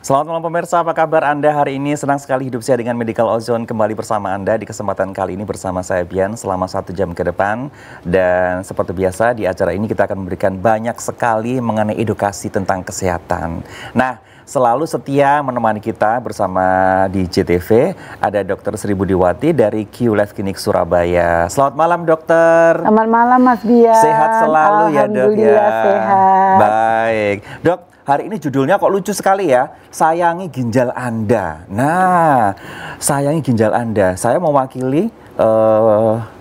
Selamat malam pemirsa, apa kabar Anda hari ini? Senang sekali hidup saya dengan Medical Ozone kembali bersama Anda di kesempatan kali ini bersama saya Bian selama 1 jam ke depan. Dan seperti biasa di acara ini kita akan memberikan banyak sekali mengenai edukasi tentang kesehatan. Nah, selalu setia menemani kita bersama di JTV ada Dr. Sri Budiwati dari QLife Clinic Surabaya. Selamat malam dokter. Selamat malam Mas Bian. Sehat selalu ya dok ya. Alhamdulillah sehat. Baik dok. Hari ini judulnya kok lucu sekali ya, sayangi ginjal Anda. Nah, sayangi ginjal Anda. Saya mewakili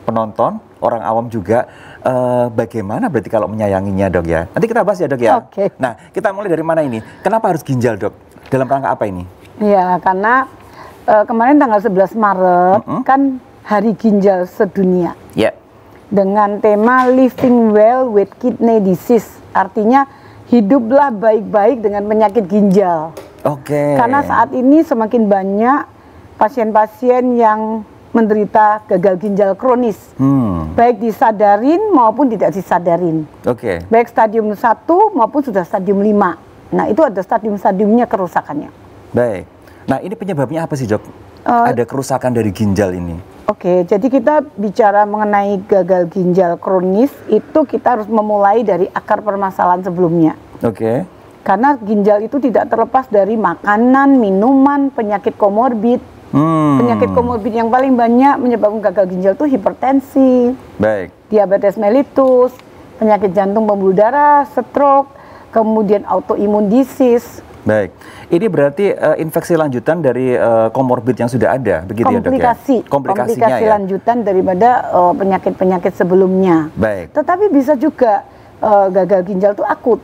penonton, orang awam juga. Bagaimana berarti kalau menyayanginya dok ya? Nanti kita bahas ya dok ya. Oke. Nah, kita mulai dari mana ini? Kenapa harus ginjal dok? Dalam rangka apa ini? Ya, karena kemarin tanggal 11 Maret kan Hari Ginjal Sedunia. Ya. Dengan tema Living Well with Kidney Disease. Artinya hiduplah baik-baik dengan penyakit ginjal. Oke. Karena saat ini semakin banyak pasien-pasien yang menderita gagal ginjal kronis. Baik disadarin maupun tidak disadarin. Oke. Baik stadium 1 maupun sudah stadium 5. Nah, itu ada stadium-stadiumnya kerusakannya. Baik. Nah, ini penyebabnya apa sih dok? Ada kerusakan dari ginjal ini. Oke, jadi kita bicara mengenai gagal ginjal kronis, itu kita harus memulai dari akar permasalahan sebelumnya. Oke. Karena ginjal itu tidak terlepas dari makanan, minuman, penyakit komorbid. Penyakit komorbid yang paling banyak menyebabkan gagal ginjal itu hipertensi, Baik. diabetes mellitus, penyakit jantung pembuluh darah, stroke, kemudian autoimun disease. Baik, ini berarti infeksi lanjutan dari komorbid yang sudah ada, begitu ya dok ya? Komplikasi ya? Lanjutan daripada penyakit-penyakit sebelumnya. Baik. Tetapi bisa juga gagal ginjal itu akut.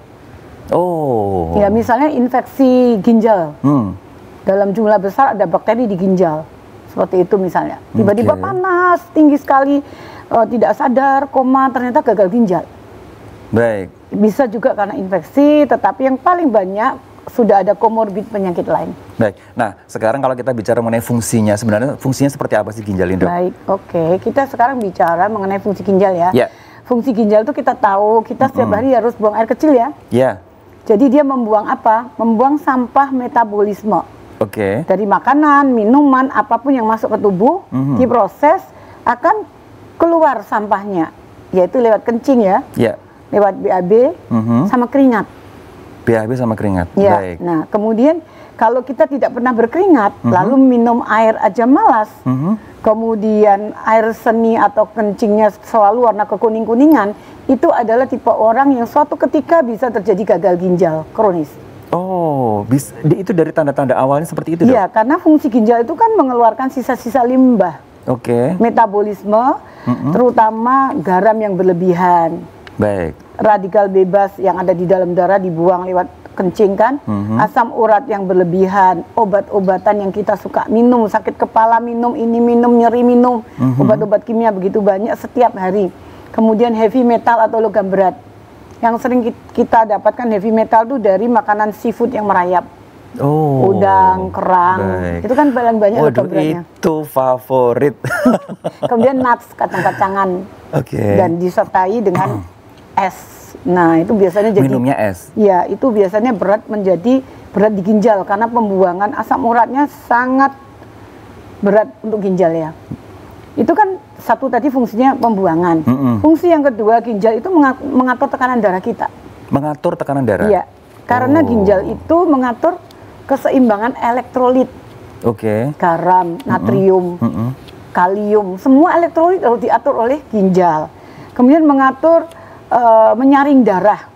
Oh. Ya, misalnya infeksi ginjal. Dalam jumlah besar ada bakteri di ginjal. Seperti itu misalnya. Tiba-tiba panas, tinggi sekali, tidak sadar, koma, ternyata gagal ginjal. Baik. Bisa juga karena infeksi, tetapi yang paling banyak sudah ada komorbid penyakit lain. Baik. Nah, sekarang kalau kita bicara mengenai fungsinya, sebenarnya fungsinya seperti apa sih ginjal ini, dok? Baik, oke. Kita sekarang bicara mengenai fungsi ginjal ya. Ya. Fungsi ginjal itu kita tahu, kita setiap hari harus buang air kecil ya. Ya. Jadi dia membuang apa? Membuang sampah metabolisme. Oke. Dari makanan, minuman, apapun yang masuk ke tubuh, diproses, akan keluar sampahnya. Yaitu lewat kencing ya. Ya. Lewat BAB sama keringat. BAB sama keringat. Ya. Baik. Nah, kemudian kalau kita tidak pernah berkeringat, lalu minum air aja malas, kemudian air seni atau kencingnya selalu warna kekuning-kuningan, itu adalah tipe orang yang suatu ketika bisa terjadi gagal ginjal kronis. Oh, itu dari tanda-tanda awalnya seperti itu, dok? Iya, karena fungsi ginjal itu kan mengeluarkan sisa-sisa limbah. Oke. Metabolisme, terutama garam yang berlebihan. Baik. Radikal bebas yang ada di dalam darah dibuang lewat kencing kan, asam urat yang berlebihan, obat-obatan yang kita suka minum, sakit kepala minum, ini minum, nyeri minum, obat-obat kimia begitu banyak setiap hari. Kemudian heavy metal atau logam berat, yang sering kita dapatkan heavy metal itu dari makanan seafood yang merayap. Oh, udang, kerang, baik. itu kan paling banyak logam beratnya. Itu favorit. Kemudian nuts, kacang-kacangan, dan disertai dengan es. Nah, itu biasanya jadi minumnya es. Ya, itu biasanya berat di ginjal karena pembuangan asam uratnya sangat berat untuk ginjal ya. Itu kan satu tadi fungsinya pembuangan. Fungsi yang kedua, ginjal itu mengatur tekanan darah kita. Mengatur tekanan darah? Iya, karena ginjal itu mengatur keseimbangan elektrolit. Oke. Garam, natrium, kalium, semua elektrolit harus diatur oleh ginjal. Kemudian mengatur menyaring darah.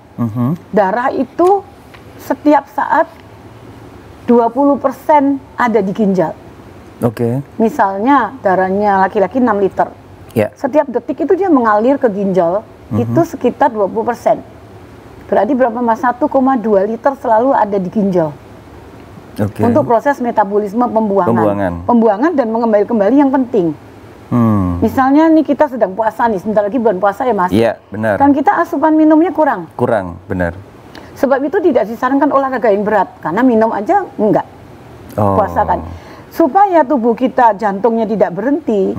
Darah itu setiap saat 20% ada di ginjal. Oke. Misalnya darahnya laki-laki 6 liter. Yeah. Setiap detik itu dia mengalir ke ginjal itu sekitar 20%. Berarti berapa mas? 1,2 liter selalu ada di ginjal. Untuk proses metabolisme pembuangan dan mengembali kembali yang penting. Misalnya nih kita sedang puasa nih, sebentar lagi bulan puasa ya mas. Iya, benar. Kan kita asupan minumnya kurang. Kurang, benar. Sebab itu tidak disarankan olahraga yang berat, karena minum aja enggak. Puasa kan. Supaya tubuh kita jantungnya tidak berhenti,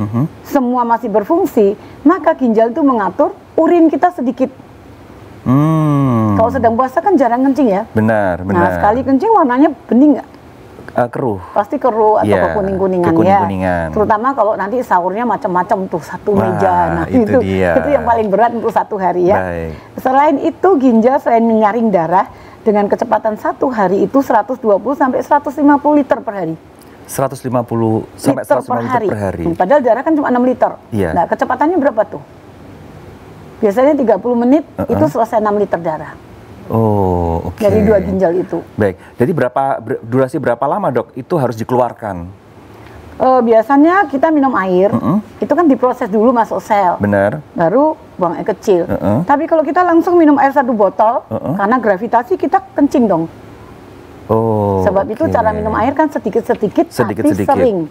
semua masih berfungsi, maka ginjal itu mengatur urin kita sedikit. Kalau sedang puasa kan jarang kencing ya. Benar, benar. Nah, sekali kencing warnanya bening nggak? Keruh. Pasti keruh atau kekuning-kuningan ya. Terutama kalau nanti sahurnya macam-macam tuh satu meja. Nah itu yang paling berat untuk satu hari ya. Baik. Selain itu ginjal selain menyaring darah dengan kecepatan satu hari itu 120 sampai 150 liter per hari. 150 sampai 150 liter per hari. Padahal darah kan cuma 6 liter. Nah kecepatannya berapa tuh? Biasanya 30 menit itu selesai 6 liter darah. Oh, oke. Dari 2 ginjal itu. Baik. Jadi durasi berapa lama, Dok? Itu harus dikeluarkan? Biasanya kita minum air, itu kan diproses dulu masuk sel. Benar. Baru buang air kecil. Tapi kalau kita langsung minum air 1 botol, karena gravitasi kita kencing dong. Oh. Sebab itu cara minum air kan sedikit-sedikit tapi sering.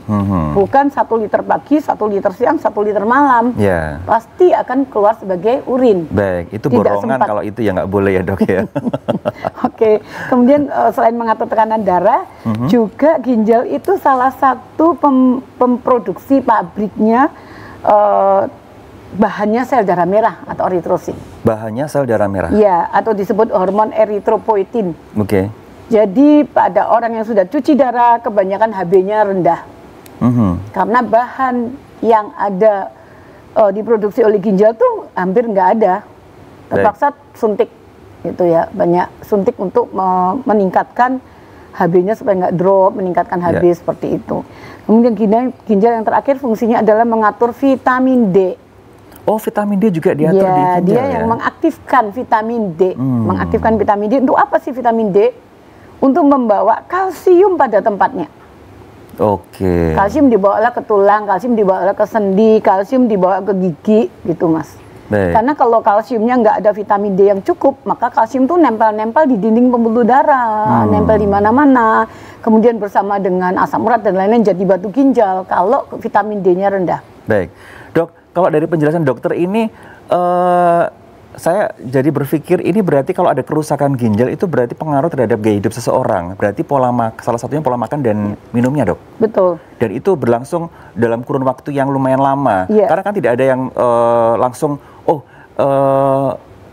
Bukan 1 liter pagi, 1 liter siang, 1 liter malam. Pasti akan keluar sebagai urin. Baik, itu borongan kalau itu ya nggak boleh ya, Dok ya. Oke. Kemudian selain mengatur tekanan darah, juga ginjal itu salah satu pemproduksi pabriknya bahannya sel darah merah atau eritrosit. Bahannya sel darah merah? Iya, atau disebut hormon eritropoietin. Oke. Jadi pada orang yang sudah cuci darah, kebanyakan HB-nya rendah. Karena bahan yang ada diproduksi oleh ginjal tuh hampir nggak ada. Terpaksa suntik gitu ya, banyak suntik untuk meningkatkan HB-nya supaya nggak drop, meningkatkan HB seperti itu. Kemudian ginjal yang terakhir fungsinya adalah mengatur vitamin D. Oh, vitamin D juga diatur di ginjal dia yang mengaktifkan vitamin D. Mengaktifkan vitamin D, untuk apa sih vitamin D? Untuk membawa kalsium pada tempatnya. Oke. Kalsium dibawa ke tulang, kalsium dibawa ke sendi, kalsium dibawa ke gigi, gitu Mas. Baik. Karena kalau kalsiumnya nggak ada vitamin D yang cukup, maka kalsium tuh nempel-nempel di dinding pembuluh darah, nempel di mana-mana. Kemudian bersama dengan asam urat dan lain-lain jadi batu ginjal kalau vitamin D-nya rendah. Baik, Dok. Kalau dari penjelasan dokter ini, saya jadi berpikir ini berarti kalau ada kerusakan ginjal itu berarti pengaruh terhadap gaya hidup seseorang. Berarti salah satunya pola makan dan minumnya, Dok. Betul. Dan itu berlangsung dalam kurun waktu yang lumayan lama. Karena kan tidak ada yang langsung,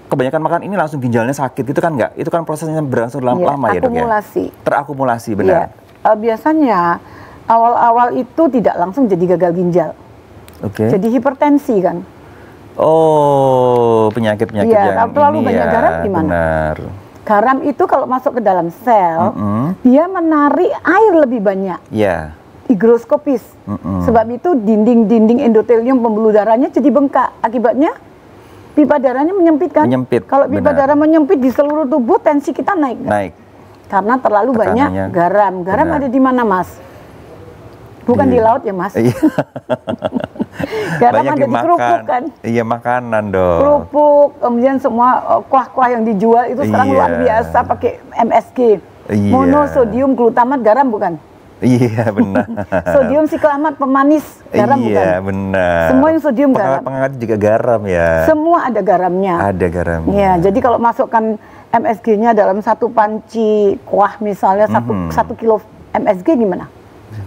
kebanyakan makan ini langsung ginjalnya sakit. Itu kan enggak. Itu kan prosesnya berlangsung lama ya, Dok ya? Terakumulasi, benar. Biasanya awal-awal itu tidak langsung jadi gagal ginjal. Jadi hipertensi kan. Oh, penyakit-penyakit yang terlalu ini banyak garam gimana? Benar. Garam itu kalau masuk ke dalam sel, dia menarik air lebih banyak. Higroskopis. Sebab itu dinding-dinding endotelium pembuluh darahnya jadi bengkak. Akibatnya pipa darahnya menyempit kan? Kalau pipa darah menyempit di seluruh tubuh, tensi kita naik. Karena terlalu banyak garam. Garam ada di mana, Mas? Bukan di laut ya, Mas? Garam ada di kerupuk kan? Iya, makanan dong. Kerupuk, kemudian semua kuah-kuah yang dijual itu sekarang luar biasa pakai MSG. Monosodium glutamat, garam bukan? Iya, benar. Sodium siklamat pemanis, garam bukan? Iya, benar. Semua yang sodium garam. Pengawet juga garam ya. Semua ada garamnya. Ada garamnya. Iya, jadi kalau masukkan MSG-nya dalam satu panci kuah misalnya, satu kilo MSG gimana?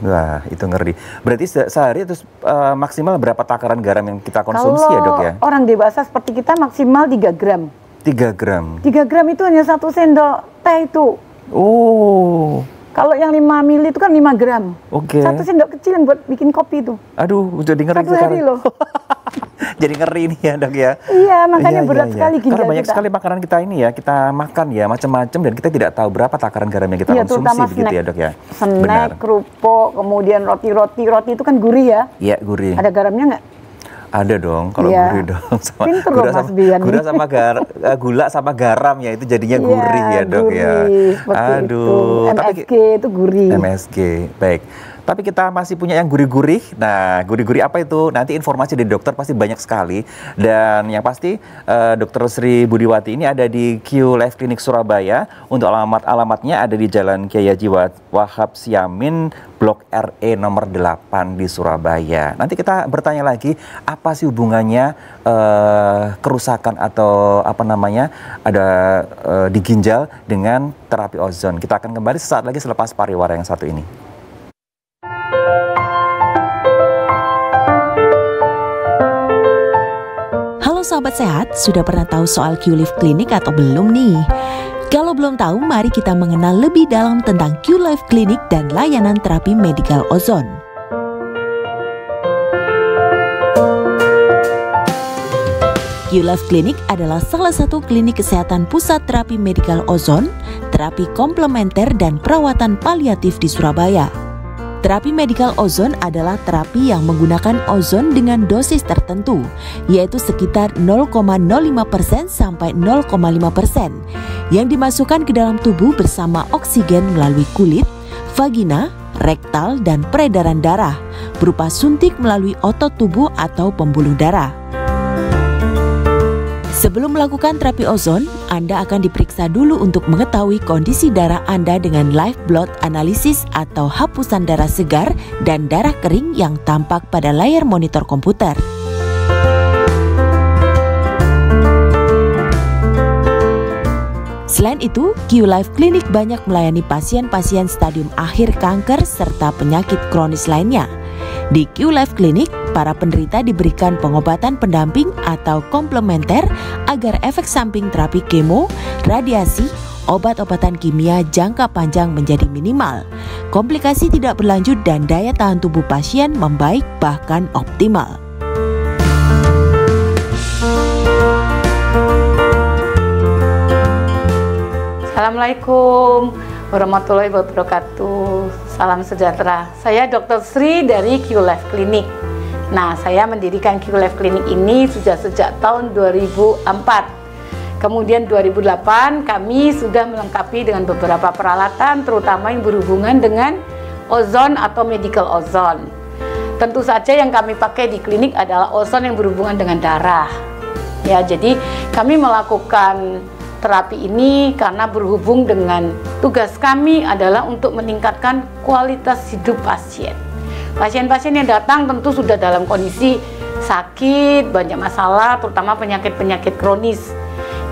Wah, itu ngeri. Berarti sehari terus maksimal berapa takaran garam yang kita konsumsi ya, Dok ya? Orang dewasa seperti kita maksimal 3 gram. 3 gram? 3 gram itu hanya 1 sendok teh itu. Oh. Kalau yang 5 mili itu kan 5 gram. 1 sendok kecil yang buat bikin kopi itu. Aduh, jadi ngeri sekarang. 1 hari loh. Jadi ngeri ini ya, Dok ya. Iya, makanya berat sekali ginjal kita. Karena banyak sekali makanan kita ini ya, kita makan ya macam-macam dan kita tidak tahu berapa takaran garam yang kita konsumsi begitu ya, Dok ya. Snack, kerupuk, kemudian roti itu kan gurih ya. Iya, gurih. Ada garamnya nggak? Ada dong, kalau gurih dong. Gula sama garam ya itu jadinya gurih ya, Dok ya. Aduh, MSG itu gurih. MSG, baik. Tapi kita masih punya yang gurih-gurih. Nah, gurih-gurih apa itu? Nanti informasi dari dokter pasti banyak sekali. Dan yang pasti Dr. Sri Budiwati ini ada di Q Life Clinic Surabaya. Untuk alamatnya ada di Jalan Kiai Haji Wahab Siamin, Blok RE nomor 8 di Surabaya. Nanti kita bertanya lagi apa sih hubungannya kerusakan atau apa namanya ada di ginjal dengan terapi ozon. Kita akan kembali sesaat lagi selepas pariwara yang satu ini. Halo sahabat sehat, sudah pernah tahu soal Q Life Clinic atau belum nih? Kalau belum tahu, mari kita mengenal lebih dalam tentang Q-Life Clinic dan layanan terapi medical ozon. Q-Life Clinic adalah salah satu klinik kesehatan pusat terapi medical ozon, terapi komplementer dan perawatan paliatif di Surabaya. Terapi medical ozon adalah terapi yang menggunakan ozon dengan dosis tertentu, yaitu sekitar 0,05% sampai 0,5%, yang dimasukkan ke dalam tubuh bersama oksigen melalui kulit, vagina, rektal, dan peredaran darah, berupa suntik melalui otot tubuh atau pembuluh darah. Sebelum melakukan terapi ozon, Anda akan diperiksa dulu untuk mengetahui kondisi darah Anda dengan live blood analysis atau hapusan darah segar dan darah kering yang tampak pada layar monitor komputer. Selain itu, Q-Life Clinic banyak melayani pasien-pasien stadium akhir kanker serta penyakit kronis lainnya. Di Q-Life Clinic, para penderita diberikan pengobatan pendamping atau komplementer agar efek samping terapi kemo, radiasi, obat-obatan kimia jangka panjang menjadi minimal, komplikasi tidak berlanjut dan daya tahan tubuh pasien membaik bahkan optimal. Assalamualaikum warahmatullahi wabarakatuh. Salam sejahtera. Saya Dr. Sri dari Q-Life Clinic. Nah, saya mendirikan Q-Life Clinic ini sudah sejak tahun 2004. Kemudian 2008 kami sudah melengkapi dengan beberapa peralatan, terutama yang berhubungan dengan ozon atau medical ozon. Tentu saja yang kami pakai di klinik adalah ozon yang berhubungan dengan darah. Ya, jadi kami melakukan terapi ini karena berhubung dengan tugas kami adalah untuk meningkatkan kualitas hidup pasien. Pasien-pasien yang datang tentu sudah dalam kondisi sakit, banyak masalah, terutama penyakit-penyakit kronis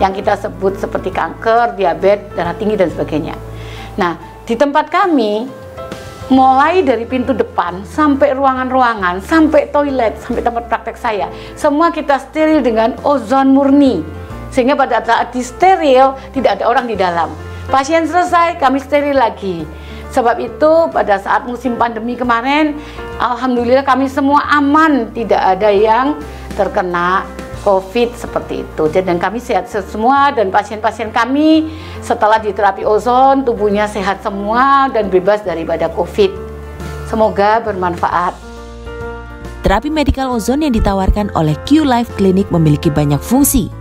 yang kita sebut seperti kanker, diabetes, darah tinggi, dan sebagainya. Nah, di tempat kami, mulai dari pintu depan, sampai ruangan-ruangan, sampai toilet, sampai tempat praktek saya, semua kita steril dengan ozon murni. Sehingga pada saat di steril, tidak ada orang di dalam. Pasien selesai, kami steril lagi. Sebab itu pada saat musim pandemi kemarin, alhamdulillah kami semua aman, tidak ada yang terkena COVID seperti itu. Dan kami sehat semua, dan pasien-pasien kami setelah diterapi ozon, tubuhnya sehat semua dan bebas daripada COVID. Semoga bermanfaat. Terapi medical ozon yang ditawarkan oleh Q-Life Clinic memiliki banyak fungsi,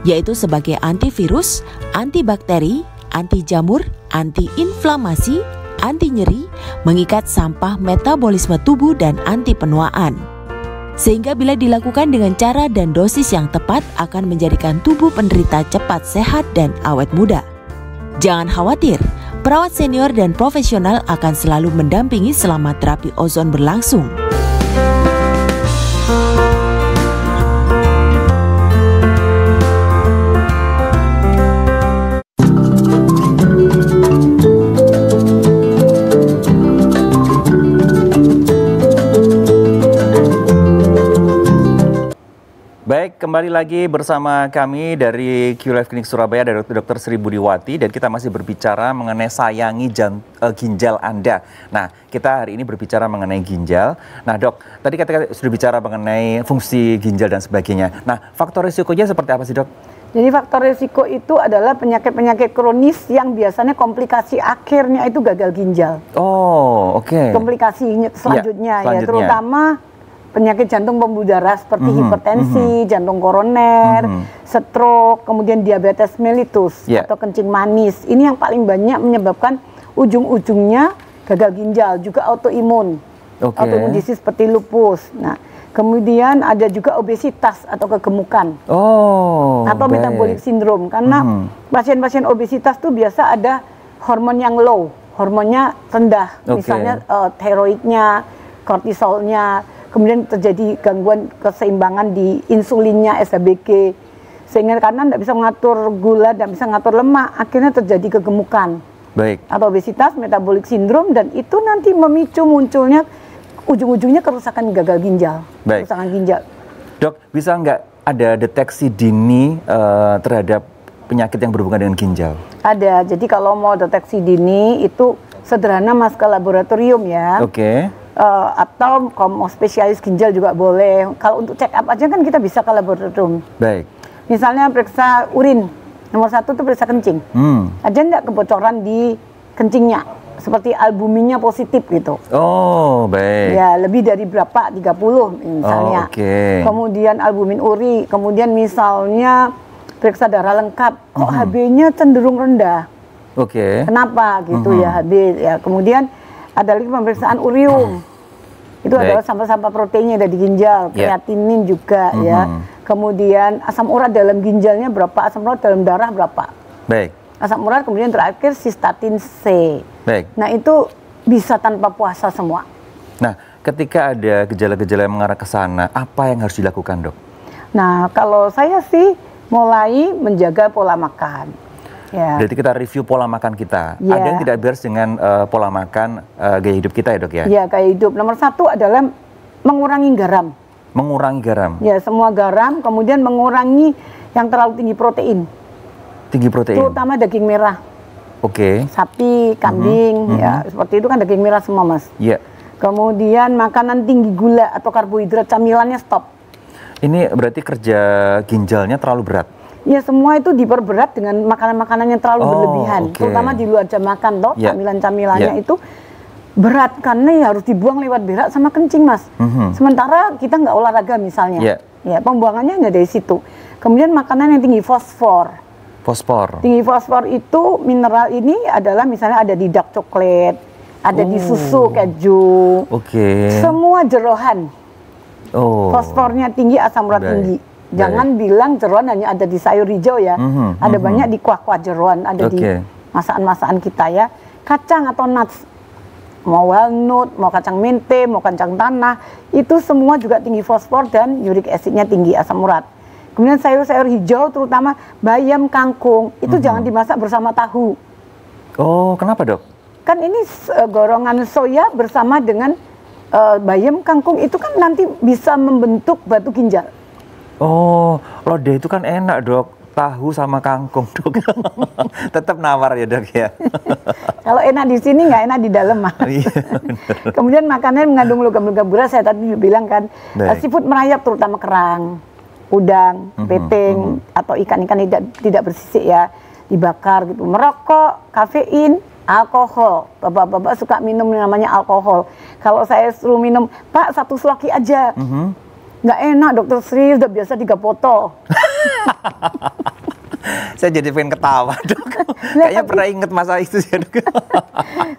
yaitu sebagai antivirus, antibakteri, anti jamur, anti-inflamasi, anti nyeri, mengikat sampah metabolisme tubuh, dan anti penuaan. Sehingga bila dilakukan dengan cara dan dosis yang tepat akan menjadikan tubuh penderita cepat sehat dan awet muda. Jangan khawatir, perawat senior dan profesional akan selalu mendampingi selama terapi ozon berlangsung. Baik, kembali lagi bersama kami dari Q-Life Clinic Surabaya, dari Dr. Sri Budiwati, dan kita masih berbicara mengenai sayangi ginjal Anda. Nah, kita hari ini berbicara mengenai ginjal. Nah, Dok, tadi kita sudah bicara mengenai fungsi ginjal dan sebagainya. Nah, faktor risikonya seperti apa sih, Dok? Jadi faktor risiko itu adalah penyakit-penyakit kronis yang biasanya komplikasi akhirnya itu gagal ginjal. Oh, oke. Komplikasi selanjutnya, ya, ya terutama penyakit jantung pembuluh darah seperti hipertensi, jantung koroner, stroke, kemudian diabetes mellitus atau kencing manis. Ini yang paling banyak menyebabkan ujung-ujungnya gagal ginjal, juga autoimun. Autoimun disease seperti lupus. Nah, kemudian ada juga obesitas atau kegemukan. Atau metabolic syndrome, karena pasien-pasien obesitas tuh biasa ada hormon yang low, hormonnya rendah, misalnya tiroidnya, kortisolnya. Kemudian terjadi gangguan keseimbangan di insulinnya, SHBG, sehingga karena tidak bisa mengatur gula, tidak bisa mengatur lemak, akhirnya terjadi kegemukan. Atau obesitas, metabolic syndrome, dan itu nanti memicu munculnya ujung-ujungnya kerusakan gagal ginjal. Kerusakan ginjal. Dok, bisa nggak ada deteksi dini terhadap penyakit yang berhubungan dengan ginjal? Ada. Jadi kalau mau deteksi dini itu sederhana mas ke laboratorium ya. Oke. Atau kalau mau spesialis ginjal juga boleh. Kalau untuk check up aja kan kita bisa ke laboratorium. Baik. Misalnya periksa urin. Nomor 1 itu periksa kencing. Ada nggak kebocoran di kencingnya? Seperti albuminnya positif gitu. Oh, baik. Ya, lebih dari berapa? 30 misalnya. Oh, oke. Kemudian albumin uri. Kemudian misalnya periksa darah lengkap. Kok HB-nya cenderung rendah? Oke. Kenapa gitu ya HB? Ya, kemudian ada lagi pemeriksaan urium. Itu adalah sampel-sampel proteinnya ada di ginjal, kreatinin juga ya. Kemudian asam urat dalam ginjalnya berapa, asam urat dalam darah berapa. Baik. Asam urat, kemudian terakhir sistatin C. Baik. Nah, itu bisa tanpa puasa semua. Nah, ketika ada gejala-gejala yang mengarah ke sana, apa yang harus dilakukan, Dok? Nah, kalau saya sih mulai menjaga pola makan. Ya. Berarti kita review pola makan kita. Ya. Ada yang tidak beres dengan pola makan gaya hidup kita ya, Dok ya? Ya, gaya hidup. Nomor 1 adalah mengurangi garam. Mengurangi garam. Ya, semua garam, kemudian mengurangi yang terlalu tinggi protein. Tinggi protein. Terutama daging merah. Oke. Sapi, kambing, ya seperti itu kan daging merah semua, Mas. Iya. Kemudian makanan tinggi gula atau karbohidrat camilannya stop. Ini berarti kerja ginjalnya terlalu berat. Ya, semua itu diperberat dengan makanan-makanan yang terlalu berlebihan. Oke. Terutama di luar jam makan toh, camilan-camilannya itu berat karena ya harus dibuang lewat berak sama kencing, Mas. Sementara kita nggak olahraga misalnya. Ya, pembuangannya hanya dari situ. Kemudian makanan yang tinggi fosfor. Fosfor. Tinggi fosfor itu mineral ini adalah misalnya ada di dark coklat, ada di susu keju. Oke. Semua jeroan. Oh. Fosfornya tinggi, asam urat tinggi. Jangan bilang jeroan hanya ada di sayur hijau ya. Ada banyak di kuah-kuah jeroan, ada di masakan-masakan kita ya. Kacang atau nuts, mau walnut, mau kacang mente, mau kacang tanah, itu semua juga tinggi fosfor dan uric acidnya tinggi, asam urat. Kemudian sayur-sayur hijau terutama bayam, kangkung, itu jangan dimasak bersama tahu. Oh, kenapa, Dok? Kan ini gorongan soya bersama dengan bayam, kangkung itu kan nanti bisa membentuk batu ginjal. Oh, lodeh itu kan enak, Dok. Tahu sama kangkung, Dok. Tetap nawar ya, Dok ya. Kalau enak di sini nggak enak di dalam, Mas. Kemudian makanan mengandung logam-logam berat, saya tadi bilang kan. Seafood merayap terutama kerang, udang, pepeng atau ikan-ikan tidak bersisik ya, dibakar gitu. Merokok, kafein, alkohol. Bapak-bapak suka minum namanya alkohol. Kalau saya suruh minum, Pak 1 sloki aja. Nggak enak, Dokter Sri udah biasa 3 botol. Saya jadi pengen ketawa, Dok. Kayaknya pernah inget masa itu ya, Dok.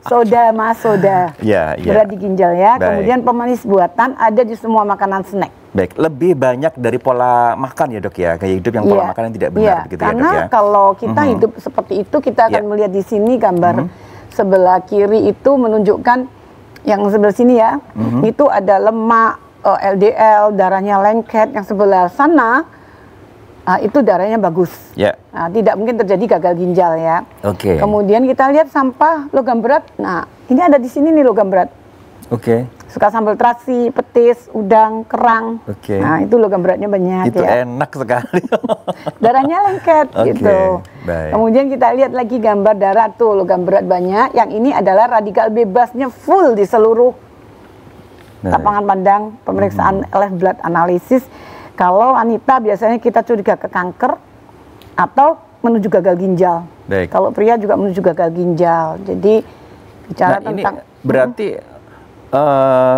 Soda, Mas, soda. Ya. Berat di ginjal ya. Kemudian pemanis buatan ada di semua makanan snack. Baik, lebih banyak dari pola makan ya, Dok ya. Gaya hidup yang pola makan yang tidak benar begitu ya, Dok ya. Karena kalau kita hidup seperti itu, kita akan melihat di sini gambar sebelah kiri itu menunjukkan yang sebelah sini ya. Itu ada lemak, LDL, darahnya lengket. Yang sebelah sana itu darahnya bagus. Nah, tidak mungkin terjadi gagal ginjal ya. Kemudian kita lihat sampah logam berat. Nah, ini ada di sini nih logam berat. Suka sambal terasi, petis, udang, kerang. Nah, itu logam beratnya banyak itu ya. enak sekali. Darahnya lengket gitu. Kemudian kita lihat lagi gambar darah tuh logam berat banyak. Yang ini adalah radikal bebasnya full di seluruh lapangan pandang, pemeriksaan left blood analysis. Kalau wanita biasanya kita curiga ke kanker atau menuju gagal ginjal. Kalau pria juga menuju gagal ginjal. Jadi bicara tentang ini berarti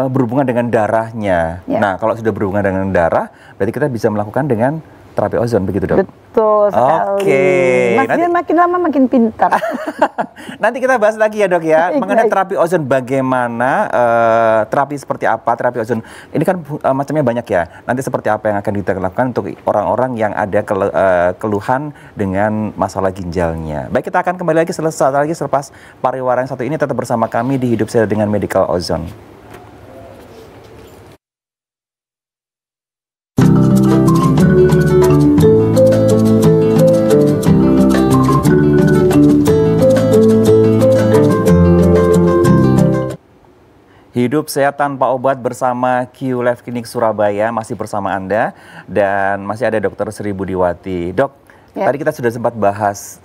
berhubungan dengan darahnya. Nah, kalau sudah berhubungan dengan darah, berarti kita bisa melakukan dengan terapi ozon begitu, Dok? Betul sekali. Mas dia makin lama makin pintar. Nanti kita bahas lagi ya, Dok ya, mengenai terapi ozon. Bagaimana terapi seperti apa terapi ozon? Ini kan macamnya banyak ya. Nanti seperti apa yang akan kita lakukan untuk orang-orang yang ada keluhan dengan masalah ginjalnya. Baik, kita akan kembali lagi selepas pariwara yang satu ini. Tetap bersama kami di Hidup Sehat dengan Medical Ozone. Hidup sehat tanpa obat bersama Q Life Clinic Surabaya masih bersama Anda dan masih ada Dr. Sri Budiwati. Dok, Tadi kita sudah sempat bahas,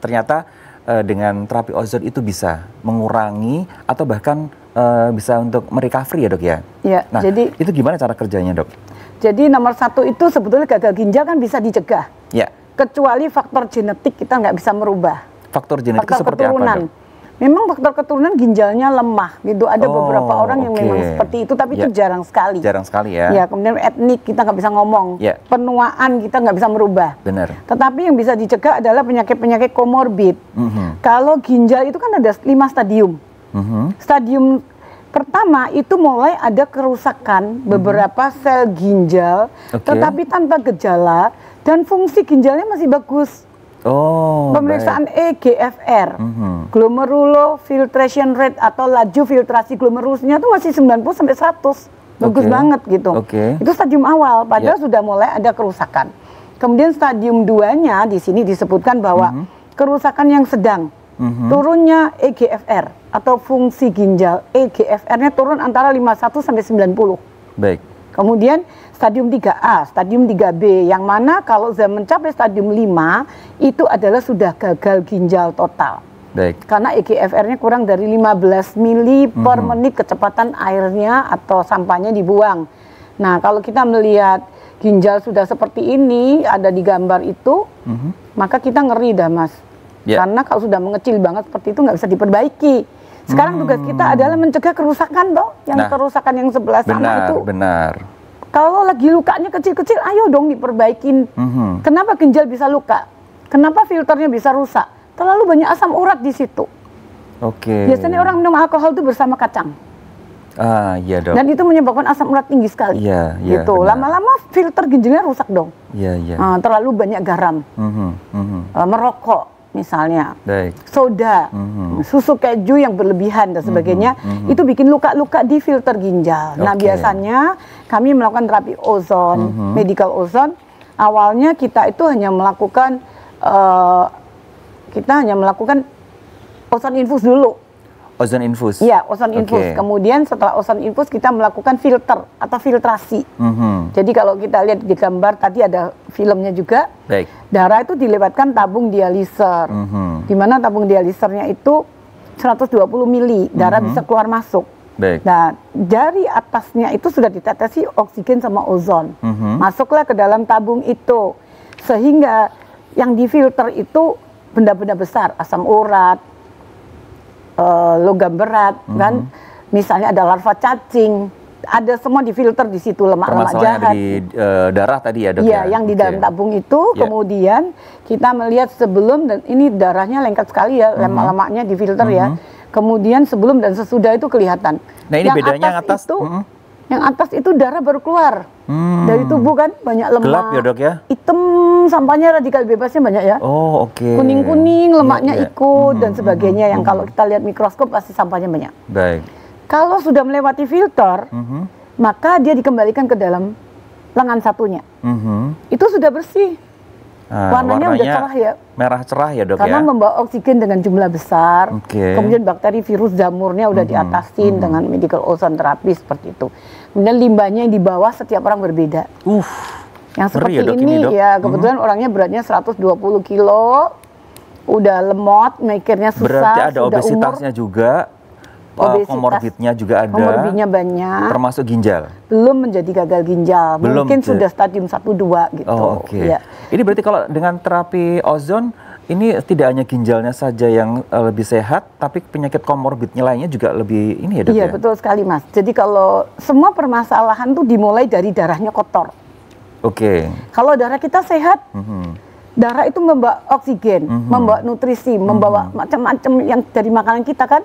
ternyata dengan terapi ozon itu bisa mengurangi atau bahkan bisa untuk merecovery ya dok ya? Ya, Nah, jadi itu gimana cara kerjanya dok? Jadi nomor 1 itu sebetulnya gagal ginjal kan bisa dicegah. Ya. Kecuali faktor genetik kita nggak bisa merubah. Faktor genetik Faktor seperti apa keturunan. dok? Memang faktor keturunan ginjalnya lemah gitu. Ada beberapa orang yang memang seperti itu, tapi itu jarang sekali. Jarang sekali ya. Ya, kemudian etnik kita nggak bisa ngomong. Ya. Penuaan kita nggak bisa merubah. Benar. Tetapi yang bisa dicegah adalah penyakit-penyakit komorbid. Kalau ginjal itu kan ada 5 stadium. Stadium pertama itu mulai ada kerusakan beberapa sel ginjal, tetapi tanpa gejala dan fungsi ginjalnya masih bagus. Pemeriksaan EGFR, glomerular filtration rate atau laju filtrasi glomerusnya itu masih 90 sampai 100. Bagus banget gitu. Itu stadium awal, padahal sudah mulai ada kerusakan. Kemudian stadium 2-nya di sini disebutkan bahwa kerusakan yang sedang. Turunnya EGFR atau fungsi ginjal, EGFR-nya turun antara 51 sampai 90. Baik. Kemudian stadium 3A, stadium 3B, yang mana kalau sudah mencapai stadium 5, itu adalah sudah gagal ginjal total. Baik. Karena EGFR-nya kurang dari 15 mili per menit kecepatan airnya atau sampahnya dibuang. Nah, kalau kita melihat ginjal sudah seperti ini, ada di gambar itu, maka kita ngeri dah mas. Karena kalau sudah mengecil banget seperti itu nggak bisa diperbaiki. Sekarang tugas kita adalah mencegah kerusakan toh, yang kerusakan yang sebelah sana itu. Benar. Kalau lagi lukanya kecil-kecil, ayo dong diperbaikin. Kenapa ginjal bisa luka? Kenapa filternya bisa rusak? Terlalu banyak asam urat di situ. Biasanya orang minum alkohol itu bersama kacang. Iya dok. Dan itu menyebabkan asam urat tinggi sekali. Gitu. Lama-lama filter ginjalnya rusak dong. Terlalu banyak garam. Merokok. Misalnya, soda, susu keju yang berlebihan dan sebagainya, itu bikin luka-luka di filter ginjal. Nah, biasanya kami melakukan terapi ozon, medical ozon. Awalnya kita itu hanya melakukan ozon infus dulu. Ozon infus? Iya, ozon infus. Kemudian setelah ozon infus kita melakukan filter atau filtrasi. Jadi kalau kita lihat di gambar tadi ada filmnya juga. Darah itu dilewatkan tabung dialiser. Di mana tabung dialisernya itu 120 mili, darah bisa keluar masuk. Nah, dari atasnya itu sudah ditetesi oksigen sama ozon. Masuklah ke dalam tabung itu. Sehingga yang difilter itu benda-benda besar, asam urat, logam berat, kan, misalnya ada larva cacing, ada semua difilter di situ, lemak-lemak jahat. Di darah tadi ya dok? Iya, yang di dalam tabung itu, kemudian kita melihat sebelum dan ini darahnya lengkap sekali ya, lemak-lemaknya difilter ya. Kemudian sebelum dan sesudah itu kelihatan. Nah ini bedanya yang atas itu, yang atas itu darah baru keluar dari tubuh kan, banyak lemak. Gelap ya dok ya? Hitam, sampahnya radikal bebasnya banyak ya. Kuning-kuning, lemaknya ikut dan sebagainya. Yang kalau kita lihat mikroskop pasti sampahnya banyak. Kalau sudah melewati filter, maka dia dikembalikan ke dalam lengan satunya. Itu sudah bersih. Warnanya udah cerah ya. Merah cerah ya dok. Karena ya? membawa oksigen dengan jumlah besar. Kemudian bakteri, virus, jamurnya udah diatasin dengan medical ozone terapi seperti itu. Kemudian limbahnya yang di bawah setiap orang berbeda. Yang seperti ya, dok, ini ya kebetulan orangnya beratnya 120 kilo, udah lemot, mikirnya susah, berarti ada sudah obesitasnya umur. juga. Komorbidnya juga ada. Komorbidnya banyak. Termasuk ginjal. Belum menjadi gagal ginjal. Mungkin sudah stadium 1-2 gitu. Ya. Ini berarti kalau dengan terapi ozon ini tidak hanya ginjalnya saja yang lebih sehat, tapi penyakit komorbidnya lainnya juga lebih ini ya dok? Iya betul sekali mas. Jadi kalau semua permasalahan tuh dimulai dari darahnya kotor. Kalau darah kita sehat, darah itu membawa oksigen, membawa nutrisi, membawa macam-macam yang dari makanan kita kan,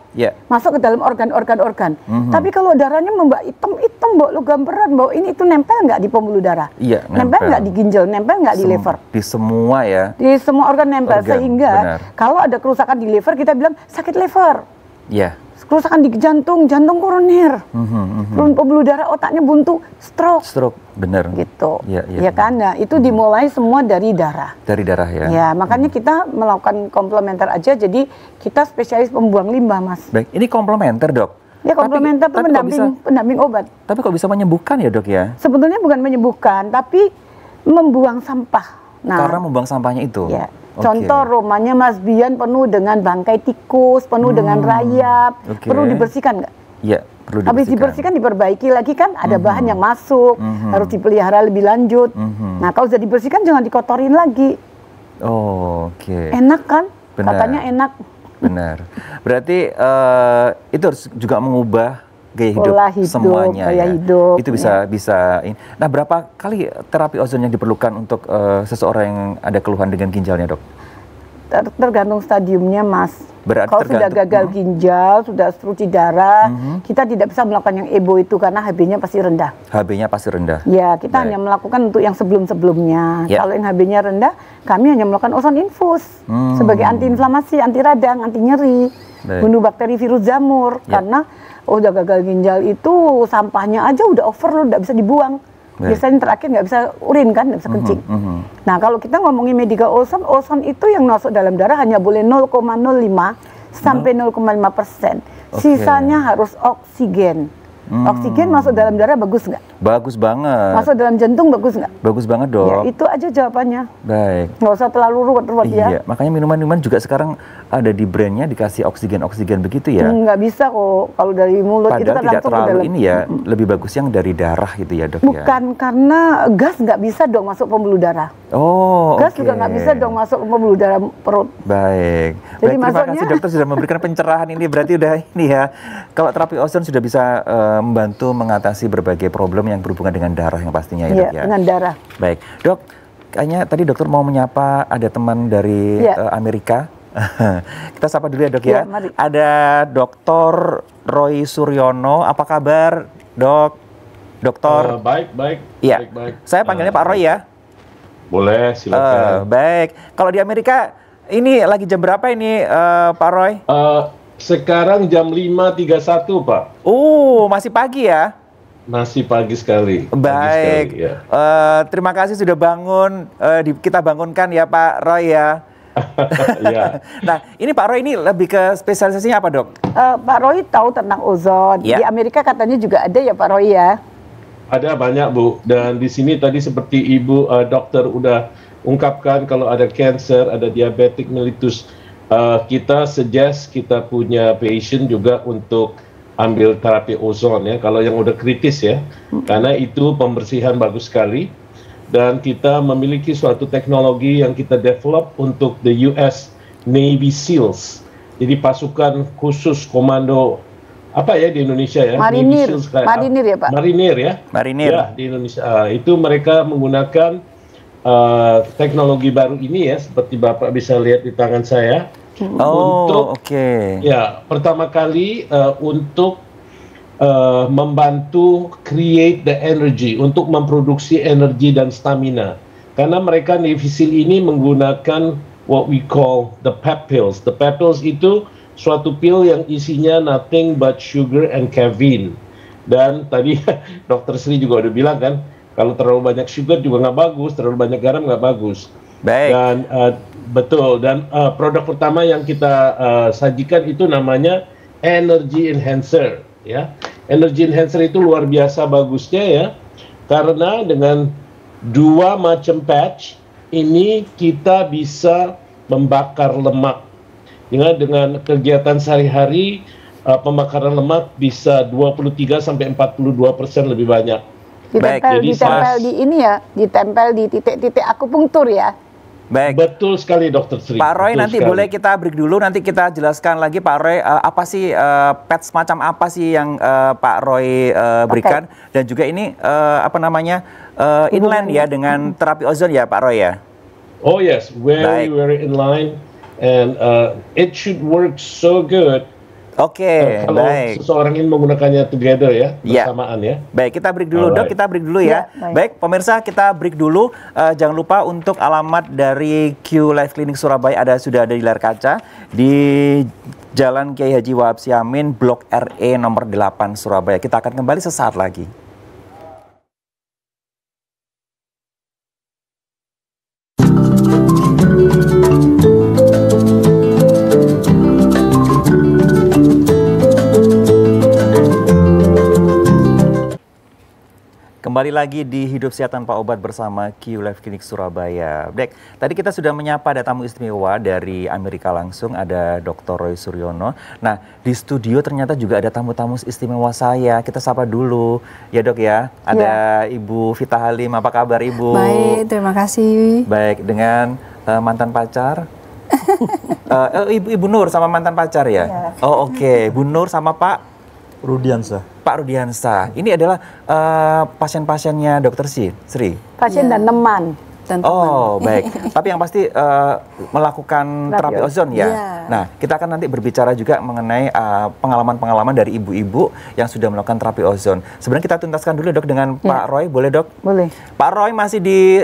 masuk ke dalam organ-organ. Tapi kalau darahnya membawa hitam-hitam, bawa logam berat, bawa ini itu nempel nggak di pembuluh darah? Nempel nggak di ginjal, nempel nggak di liver? Di semua ya? Di semua organ nempel, sehingga kalau ada kerusakan di liver kita bilang sakit liver. Kerusakan di jantung, jantung koroner, pembuluh darah otaknya buntu, stroke, benar. Gitu, ya kan? Nah, itu dimulai semua dari darah. Dari darah ya. Ya, makanya kita melakukan komplementer aja. Jadi kita spesialis pembuang limbah, mas. Baik, ini komplementer dok. Ya komplementer itu pendamping obat. Tapi kok bisa menyembuhkan ya dok ya? Sebetulnya bukan menyembuhkan, tapi membuang sampah. Karena membuang sampahnya itu. Ya. Oke. Contoh rumahnya Mas Bian penuh dengan bangkai tikus, penuh dengan rayap, perlu dibersihkan nggak? Iya, perlu dibersihkan. Habis dibersihkan diperbaiki lagi kan, ada bahan yang masuk, harus dipelihara lebih lanjut. Nah kalau sudah dibersihkan jangan dikotorin lagi. Oh, oke. Enak kan? Benar. Katanya enak. Benar. Berarti itu harus juga mengubah gaya hidup, Pola hidup, semuanya gaya ya. hidup, Itu bisa. Nah, berapa kali terapi ozon yang diperlukan untuk seseorang yang ada keluhan dengan ginjalnya, Dok? Tergantung stadiumnya, Mas. Berarti kalau sudah gagal ginjal, sudah struktur darah, kita tidak bisa melakukan yang EBO itu karena HB-nya pasti rendah. HB-nya pasti rendah. Ya, kita hanya melakukan untuk yang sebelum-sebelumnya. Ya. Kalau yang HB-nya rendah, kami hanya melakukan ozon infus sebagai antiinflamasi, anti radang, anti nyeri, bunuh bakteri virus jamur. Karena udah gagal ginjal itu sampahnya aja udah overload, nggak bisa dibuang. Biasanya terakhir nggak bisa urin kan, nggak bisa kencing. Nah kalau kita ngomongin medical ozon, ozon itu yang masuk dalam darah hanya boleh 0,05 sampai 0,5%. Sisanya harus oksigen. Oksigen masuk dalam darah bagus nggak? Bagus banget. Masuk dalam jantung bagus nggak? Bagus banget, Dok. Ya, itu aja jawabannya. Baik. Nggak usah terlalu ruwet-ruwet ya. Iya, makanya minuman-minuman juga sekarang ada di brandnya dikasih oksigen-oksigen begitu ya. Nggak bisa kok kalau dari mulut itu Padahal kan tidak langsung ke terlalu dalam. ini ya, lebih bagus yang dari darah gitu ya, Dok. Bukan, ya? karena gas nggak bisa dong masuk pembuluh darah. Oh, Gas oke. juga nggak bisa dong masuk pembuluh darah perut. Baik. Jadi Baik, terima maksudnya- kasih dokter sudah memberikan pencerahan ini. Berarti udah ini ya. Kalau terapi ozon sudah bisa membantu mengatasi berbagai problem yang berhubungan dengan darah yang pastinya ya, Iya, Dok ya. dengan darah. Baik, Dok. Kayaknya tadi dokter mau menyapa ada teman dari Amerika. Kita sapa dulu ya, Dok ya. Iya, mari. Ada Dr. Roy Suryono. Apa kabar, Dok? Dokter. Baik. Iya. Baik. Saya panggilnya Pak Roy ya. Boleh, silakan. Baik. Kalau di Amerika ini lagi jam berapa ini, Pak Roy? Sekarang jam 5.31, Pak. Masih pagi ya? Masih pagi sekali. Baik. Pagi sekali, ya. Terima kasih sudah bangun. Kita bangunkan ya, Pak Roy ya. Iya. Nah, ini Pak Roy ini lebih ke spesialisasinya apa, Dok? Pak Roy tahu tentang ozon. Ya. Di Amerika katanya juga ada ya, Pak Roy ya. Ada banyak, Bu. Dan di sini tadi seperti Ibu dokter udah ungkapkan kalau ada cancer, ada diabetik mellitus, kita suggest kita punya patient juga untuk ambil terapi ozon ya. Kalau yang udah kritis ya, karena itu pembersihan bagus sekali. Dan kita memiliki suatu teknologi yang kita develop untuk the US Navy SEALs. Jadi pasukan khusus komando apa ya di Indonesia ya? Marinir. Navy SEALs kayak Marinir ya, Pak? Marinir ya. Marinir. Ya, di Indonesia. Itu mereka menggunakan teknologi baru ini ya, seperti Bapak bisa lihat di tangan saya. Untuk oke. ya, pertama kali untuk membantu create the energy, untuk memproduksi energi dan stamina. Karena mereka Navy SEAL ini menggunakan what we call the PEP pills. The PEP pills itu suatu pil yang isinya nothing but sugar and caffeine. Dan tadi Dokter Sri juga udah bilang kan, kalau terlalu banyak sugar juga nggak bagus, terlalu banyak garam nggak bagus. Baik. Dan betul. Dan produk pertama yang kita sajikan itu namanya Energy Enhancer. Ya, Energy Enhancer itu luar biasa bagusnya ya, karena dengan dua macam patch ini kita bisa membakar lemak. Dengan kegiatan sehari-hari, pembakaran lemak bisa 23 sampai 42% lebih banyak. Ditempel, Jadi ditempel di ini ya, ditempel di titik-titik akupunktur ya. Baik. Betul sekali, Dokter Sri. Pak Roy, Betul nanti sekali. boleh kita break dulu, nanti kita jelaskan lagi Pak Roy, apa sih patch semacam apa sih yang Pak Roy berikan, dan juga ini apa namanya inline ya dengan terapi ozon ya Pak Roy ya. Oh yes, Baik. very in line, and it should work so good. Oke, Kalau baik. seseorang ingin menggunakannya together ya, Ya. bersamaan ya. Baik, kita break dulu, Dok. Alright. Kita break dulu ya. Ya, baik. Baik, pemirsa, kita break dulu. Jangan lupa untuk alamat dari Q Life Clinic Surabaya sudah ada di layar kaca di Jalan Kiai Haji Wahab Siamin, Blok RE nomor 8 Surabaya. Kita akan kembali sesaat lagi. Kembali lagi di Hidup Sehat Tanpa Obat bersama Q Life Clinic Surabaya. Dek, tadi kita sudah menyapa ada tamu istimewa dari Amerika langsung, ada Dr. Roy Suryono. Nah, di studio ternyata juga ada tamu-tamu istimewa saya. Kita sapa dulu, ya Dok ya. Ada Ibu Vita Halim, apa kabar Ibu? Baik, terima kasih. Baik, dengan mantan pacar? Ibu Nur sama mantan pacar ya? Oh oke, Bu Nur sama Pak Rudiansa. Pak Rudiansa. Ini adalah pasien-pasiennya Dokter Sri. Pasien dan teman. Oh baik. Tapi yang pasti melakukan terapi ozon ya. Nah kita akan nanti berbicara juga mengenai pengalaman-pengalaman dari ibu-ibu yang sudah melakukan terapi ozon. Sebenarnya kita tuntaskan dulu Dok dengan Pak Roy, boleh Dok? Boleh. Pak Roy masih di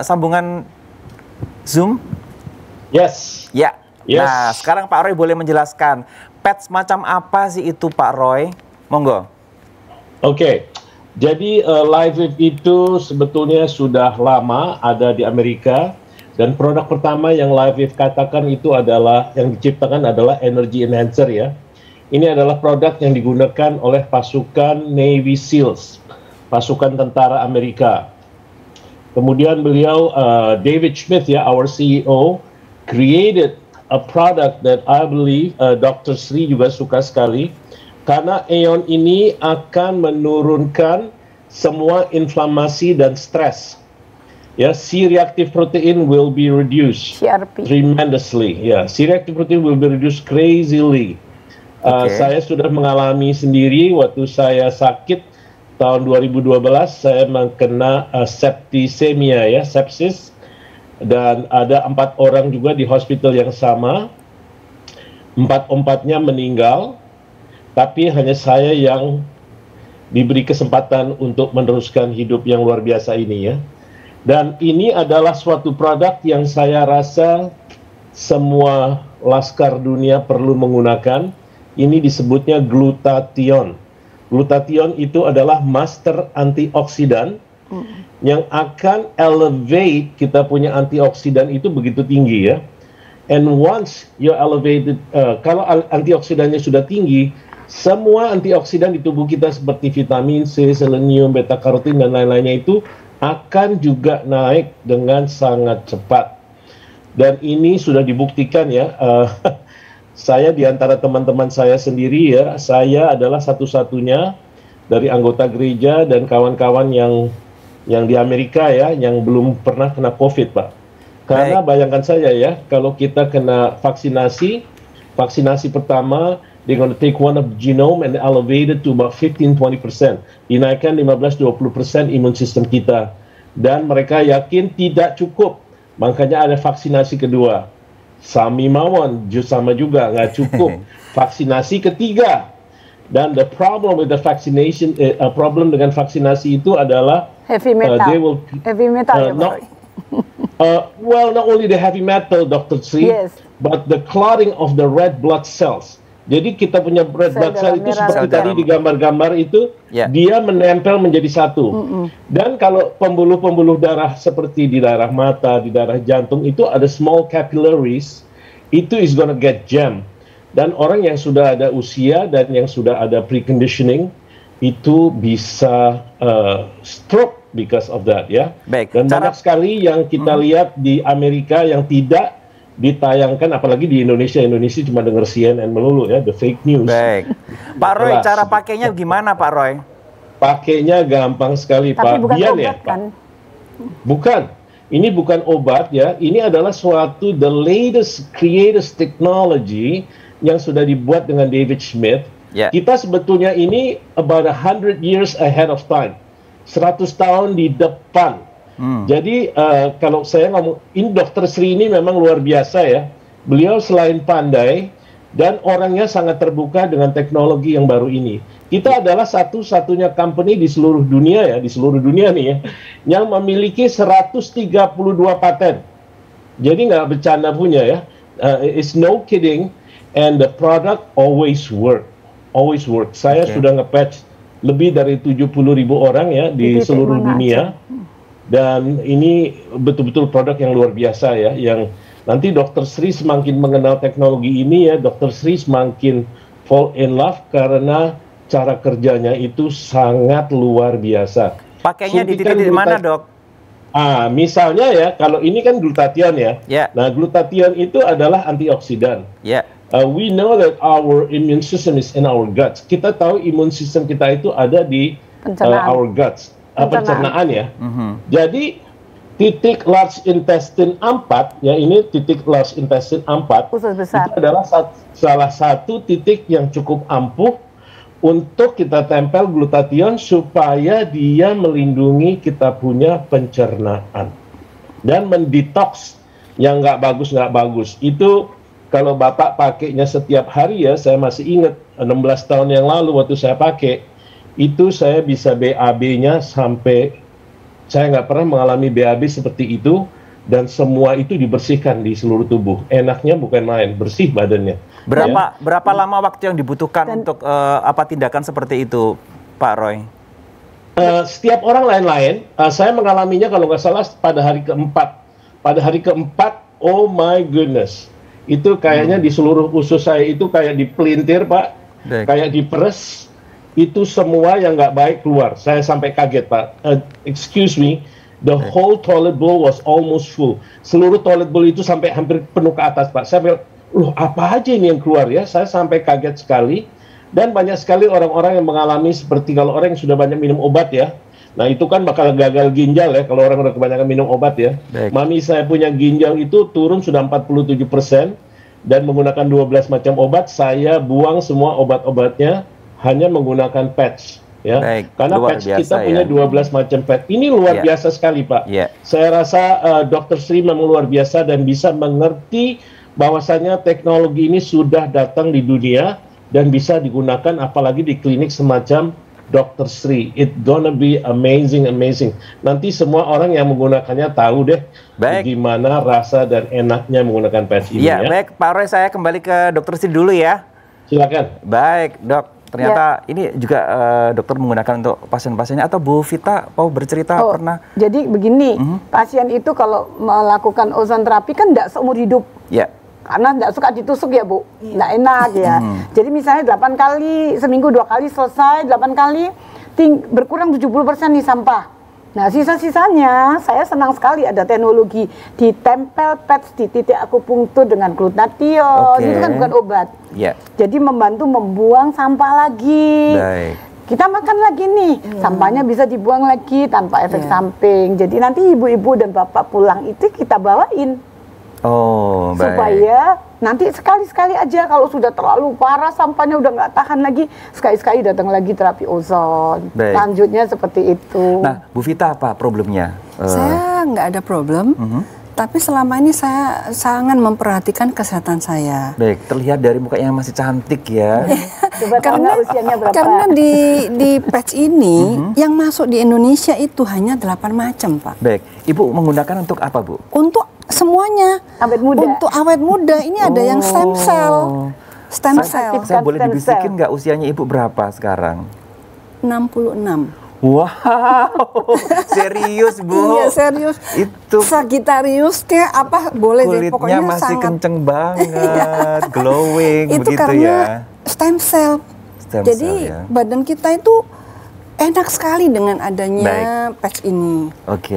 sambungan Zoom? Yes. Ya. Yes. Nah sekarang Pak Roy boleh menjelaskan pet semacam apa sih itu Pak Roy? Monggo. Oke. Jadi LiveWave itu sebetulnya sudah lama ada di Amerika, dan produk pertama yang LiveWave katakan itu adalah, yang diciptakan adalah energy enhancer ya. Ini adalah produk yang digunakan oleh pasukan Navy SEALs, pasukan tentara Amerika. Kemudian beliau, David Smith ya, our CEO, created a product that I believe Dr. Sri juga suka sekali, karena ion ini akan menurunkan semua inflamasi dan stres. Ya, C-reactive protein will be reduced tremendously. Ya, C-reactive protein will be reduced crazily. Saya sudah mengalami sendiri waktu saya sakit tahun 2012, saya kena septisemia ya, sepsis, dan ada 4 orang juga di hospital yang sama. 4-empatnya meninggal. Tapi hanya saya yang diberi kesempatan untuk meneruskan hidup yang luar biasa ini ya. Dan ini adalah suatu produk yang saya rasa semua laskar dunia perlu menggunakan. Ini disebutnya glutathione. Glutathione itu adalah master antioksidan yang akan elevate, kita punya antioksidan itu begitu tinggi ya. And once you elevated, kalau antioksidannya sudah tinggi, semua antioksidan di tubuh kita seperti vitamin C, selenium, beta karotin dan lain-lainnya itu akan juga naik dengan sangat cepat. Dan ini sudah dibuktikan ya. Saya di antara teman-teman saya sendiri ya, saya adalah satu-satunya dari anggota gereja dan kawan-kawan yang di Amerika ya, yang belum pernah kena COVID, Pak. Karena bayangkan saja ya, kalau kita kena vaksinasi pertama, they're going to take one of the genome and elevate it to about 15-20%. Dinaikkan 15-20% imun sistem kita. Dan mereka yakin tidak cukup. Makanya ada vaksinasi kedua. Sami mawon, sama juga, nggak cukup. Vaksinasi ketiga. Dan the problem with the vaccination, problem dengan vaksinasi itu adalah heavy metal. Heavy metal ya, well, not only the heavy metal, Dr. Sri, but the clotting of the red blood cells. Jadi kita punya red blood cell itu seperti tadi di gambar-gambar itu, dia menempel menjadi satu. Dan kalau pembuluh-pembuluh darah seperti di daerah mata, di daerah jantung itu ada small capillaries, itu is gonna get jam. Dan orang yang sudah ada usia dan yang sudah ada preconditioning itu bisa stroke because of that ya. Dan banyak sekali yang kita lihat di Amerika yang tidak ditayangkan, apalagi di Indonesia cuma denger CNN melulu ya, the fake news. Baik. Pak Roy, cara pakainya gimana Pak Roy? Pakainya gampang sekali, tapi Pak. Bukan Bian obat, ya, kan? Bukan. Ini bukan obat ya. Ini adalah suatu the latest greatest technology yang sudah dibuat dengan David Smith. Kita sebetulnya ini about 100 years ahead of time. 100 tahun di depan. Jadi kalau saya ngomong, ini Dr. Sri ini memang luar biasa ya. Beliau selain pandai dan orangnya sangat terbuka dengan teknologi yang baru ini. Kita adalah satu-satunya company di seluruh dunia ya, di seluruh dunia nih ya, yang memiliki 132 paten. Jadi nggak bercanda punya ya. It's no kidding, and the product always work. Saya sudah nge-patch lebih dari 70.000 orang ya di seluruh dunia. Dan ini betul-betul produk yang luar biasa ya, yang nanti Dr. Sri semakin mengenal teknologi ini ya, Dr. Sri semakin fall in love karena cara kerjanya itu sangat luar biasa. Pakainya di Suntikan titik mana, Dok? Misalnya ya, kalau ini kan glutathione ya. Ya. Nah, glutathione itu adalah antioksidan. Ya. We know that our immune system is in our guts. Kita tahu imun sistem kita itu ada di our guts, pencernaan ya. Jadi titik large intestine 4 ya, ini titik large intestine 4 Usus besar. itu adalah salah satu titik yang cukup ampuh untuk kita tempel glutathione supaya dia melindungi kita punya pencernaan dan mendetoks yang nggak bagus. Itu kalau Bapak pakainya setiap hari ya, saya masih ingat 16 tahun yang lalu waktu saya pakai, itu saya bisa BAB-nya sampai, saya nggak pernah mengalami BAB seperti itu, dan semua itu dibersihkan di seluruh tubuh. Enaknya bukan main, bersih badannya. Berapa lama waktu yang dibutuhkan untuk tindakan seperti itu, Pak Roy? Setiap orang lain-lain. Saya mengalaminya kalau nggak salah pada hari keempat. Pada hari keempat, oh my goodness, itu kayaknya di seluruh usus saya itu kayak dipelintir, Pak, kayak diperes. Itu semua yang nggak baik keluar. Saya sampai kaget, Pak. Excuse me, the whole toilet bowl was almost full. Seluruh toilet bowl itu sampai hampir penuh ke atas, Pak. Saya bilang, loh apa aja ini yang keluar ya? Saya sampai kaget sekali. Dan banyak sekali orang-orang yang mengalami seperti kalau orang yang sudah banyak minum obat ya. Nah itu kan bakal gagal ginjal ya kalau orang udah kebanyakan minum obat ya. Mami saya punya ginjal itu turun sudah 47% dan menggunakan 12 macam obat. Saya buang semua obat-obatnya, hanya menggunakan patch ya. Karena patch kita punya 12 macam patch. Ini luar biasa sekali, Pak. Saya rasa Dr. Sri memang luar biasa dan bisa mengerti bahwasanya teknologi ini sudah datang di dunia dan bisa digunakan apalagi di klinik semacam Dr. Sri. It gonna be amazing. Nanti semua orang yang menggunakannya tahu deh gimana rasa dan enaknya menggunakan patch ini ya. Baik, Pak Roy, saya kembali ke Dr. Sri dulu ya. Silakan. Baik, Dok. Ternyata ini juga dokter menggunakan untuk pasien-pasiennya, atau Bu Vita mau bercerita pernah? Jadi begini, pasien itu kalau melakukan ozon terapi kan tidak seumur hidup. Ya. Karena tidak suka ditusuk ya, Bu. Tidak enak ya. Jadi misalnya 8 kali, seminggu 2 kali selesai, 8 kali, berkurang 70% di sampah. Nah, sisa-sisanya saya senang sekali ada teknologi ditempel patch di titik akupunktur dengan glutathione. Itu kan bukan obat. Jadi membantu membuang sampah lagi. Kita makan lagi nih, sampahnya bisa dibuang lagi tanpa efek samping. Jadi nanti ibu-ibu dan bapak pulang itu kita bawain. Supaya nanti sekali-sekali aja kalau sudah terlalu parah sampahnya udah nggak tahan lagi, sekali-sekali datang lagi terapi ozon. Lanjutnya seperti itu. Nah, Bu Vita apa problemnya? Saya nggak ada problem, tapi selama ini saya sangat memperhatikan kesehatan saya. Baik, terlihat dari mukanya masih cantik ya. Coba karena usianya berapa? Karena di patch ini yang masuk di Indonesia itu hanya 8 macam, Pak. Baik, Ibu menggunakan untuk apa, Bu? Untuk semuanya. Awet muda. Untuk awet muda ini ada yang stem cell. Stem cell. Saya boleh dibisikin nggak usianya Ibu berapa sekarang? 66. Wow, serius, Bu? Iya, serius. Itu Sagittarius kayak apa boleh deh, pokoknya masih sangat kenceng banget, glowing itu begitu karena ya. Stem cell. Jadi badan kita itu enak sekali dengan adanya patch ini.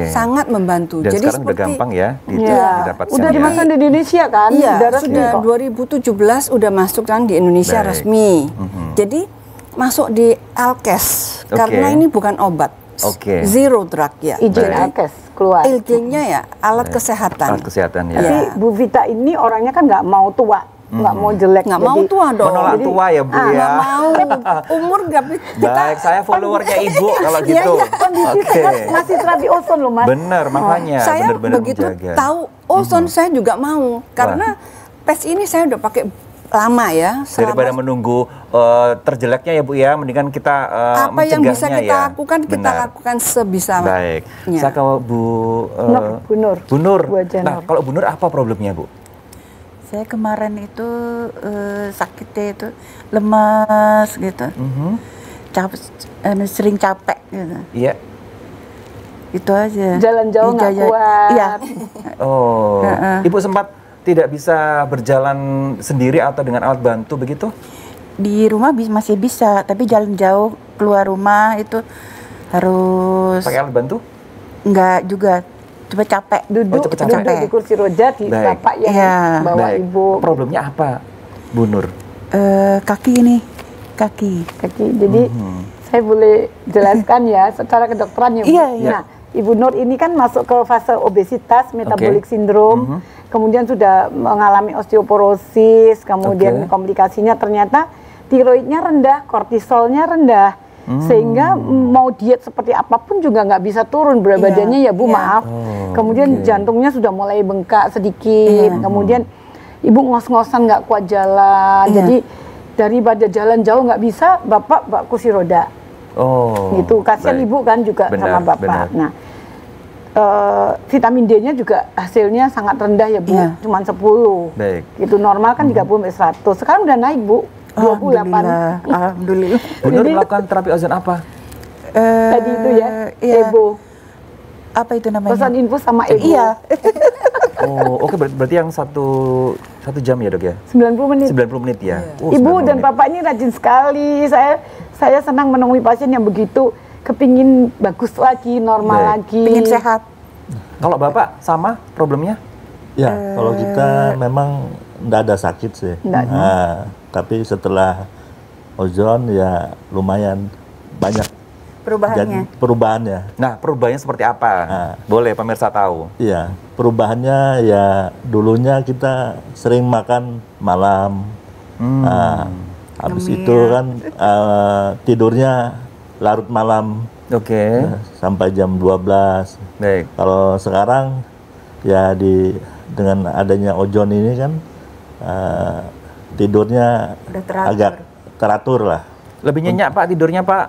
Sangat membantu. Dan jadi sekarang udah gampang ya didapatkan. Udah dimasukkan di Indonesia kan? Iya, sudah 2017 udah masuk kan di Indonesia resmi. Jadi masuk di Alkes karena ini bukan obat. Zero drug ya. Izin Alkes keluar. Izinnya ya alat kesehatan. Alat kesehatan ya. Tapi Bu Vita ini orangnya kan nggak mau tua, nggak mau jelek. Nggak mau tua dong. Menolak tua ya, Bu ya. Nggak mau. Umur nggak kita. Baik, saya followernya Ibu kalau gitu. Masih terapi ozon loh, Mas. Bener, makanya. Saya bener-bener begitu menjaga. tahu ozon saya juga mau. Karena patch ini saya udah pakai lama ya. Daripada menunggu terjeleknya ya, Bu ya, mendingan kita apa yang bisa kita lakukan, kita Benar. lakukan sebisa. Baik. Saya ke Bu Nur. Nah, kalau Bu Nur apa problemnya, Bu? Saya kemarin itu sakitnya itu lemas gitu, sering capek gitu. Iya. Itu aja. Jalan jauh nggak kuat. Iya. Ibu sempat tidak bisa berjalan sendiri atau dengan alat bantu begitu? Di rumah masih bisa, tapi jalan jauh keluar rumah itu Harus pakai alat bantu? Enggak juga, coba capek. Duduk di kursi roda, bapak yang bawa ibu. Problemnya apa, Bu Nur? Kaki ini, kaki. Jadi saya boleh jelaskan ya secara kedokteran ya, Bu. Nah, Ibu Nur ini kan masuk ke fase obesitas, metabolic syndrome, kemudian sudah mengalami osteoporosis, kemudian komplikasinya ternyata tiroidnya rendah, kortisolnya rendah, sehingga mau diet seperti apapun juga nggak bisa turun berat badannya ya Bu, maaf. Kemudian jantungnya sudah mulai bengkak sedikit, kemudian Ibu ngos-ngosan nggak kuat jalan, jadi daripada jalan jauh nggak bisa, Bapak kursi roda. Gitu, kasihan Ibu kan juga sama Bapak. Nah, vitamin D-nya juga hasilnya sangat rendah ya Bu, cuma 10. Gitu, normal kan 30-100. Sekarang udah naik Bu, 28. Alhamdulillah. Bu Nur melakukan terapi ozon apa? Tadi itu ya, Ebo. Apa itu namanya? Pesan infus sama Ebo. Iya. Oke, berarti yang satu jam ya Dok ya? 90 menit. 90 menit ya. Ibu dan Bapak ini rajin sekali. Saya senang menemui pasien yang begitu kepingin bagus lagi, normal lagi. Pingin sehat. Kalau Bapak sama problemnya? Ya, kalau kita memang enggak ada sakit sih. Nah, tapi setelah ozon ya lumayan banyak perubahannya. Nah, perubahannya seperti apa? Boleh pemirsa tahu? Iya, perubahannya ya dulunya kita sering makan malam. Habis itu kan tidurnya larut malam. Sampai jam 12. Kalau sekarang ya dengan adanya ozon ini kan tidurnya agak teratur lah. Lebih nyenyak Pak tidurnya Pak?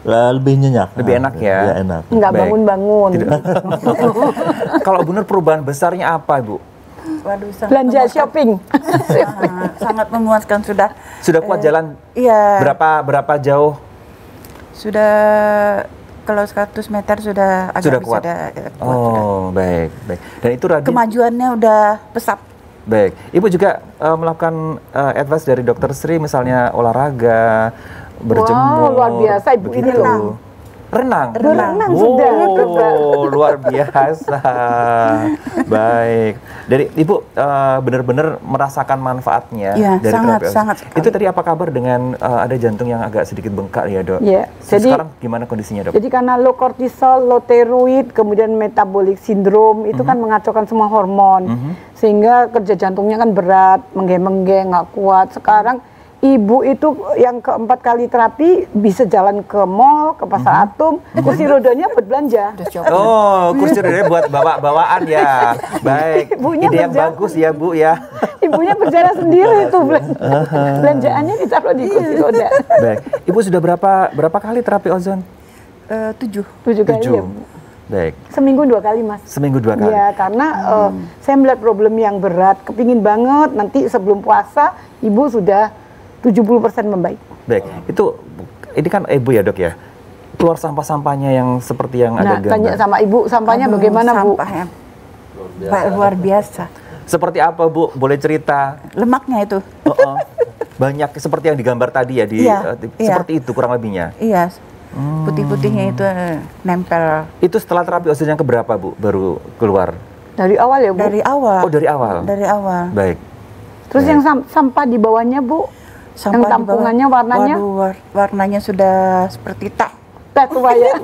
Lebih nyenyak. Lebih enak ya? Ya enak. Nggak bangun-bangun. Kalau Bu Nur perubahan besarnya apa Bu? Waduh, belanja shopping. Sangat memuaskan sudah. Sudah kuat jalan? Iya. Berapa jauh? Sudah kalau 100 meter sudah agak kuat. Kuat. Baik. Dan itu kemajuannya udah pesat. Baik. Ibu juga melakukan advice dari Dokter Sri misalnya olahraga, berjemur. Luar biasa Ibu ini Renang sudah. Luar biasa. Baik. Dari Ibu benar-benar merasakan manfaatnya dari terapi. Sangat. Itu tadi apa kabar dengan ada jantung yang agak sedikit bengkak ya Dok? Iya. Sekarang gimana kondisinya Dok? Jadi karena low kortisol, low tiroid, kemudian metabolic syndrome itu kan mengacaukan semua hormon, sehingga kerja jantungnya kan berat, menggeng-menggeng, nggak kuat. Sekarang Ibu itu yang keempat kali terapi bisa jalan ke mall, ke pasar Atom, kursi rodanya buat belanja. Kursi rodanya buat bawaan ya. Baik. Ide yang bagus ya Bu ya. Ibunya berjalan sendiri itu belanjaannya ditaruh di kursi roda. Baik. Ibu sudah berapa kali terapi ozon? 7 kali ya Bu. Baik. Seminggu 2 kali Mas. Seminggu 2 kali. Iya, karena saya melihat problem yang berat, kepingin banget nanti sebelum puasa Ibu sudah 70% membaik. Baik, ini kan Ibu ya Dok ya, keluar sampah-sampahnya yang seperti yang ada gambar. Tanya sama Ibu, sampahnya bagaimana Bu? Sampahnya luar biasa. Seperti apa Bu? Boleh cerita? Lemaknya itu. Banyak seperti yang digambar tadi ya, seperti itu kurang lebihnya. Iya, putih-putihnya itu nempel. Itu setelah terapi ozon yang keberapa Bu baru keluar? Dari awal ya Bu? Dari awal. Dari awal? Dari awal. Baik. Terus yang sampah di bawahnya Bu? Yang tampungannya warnanya? Waduh, warnanya sudah seperti teh tua ya,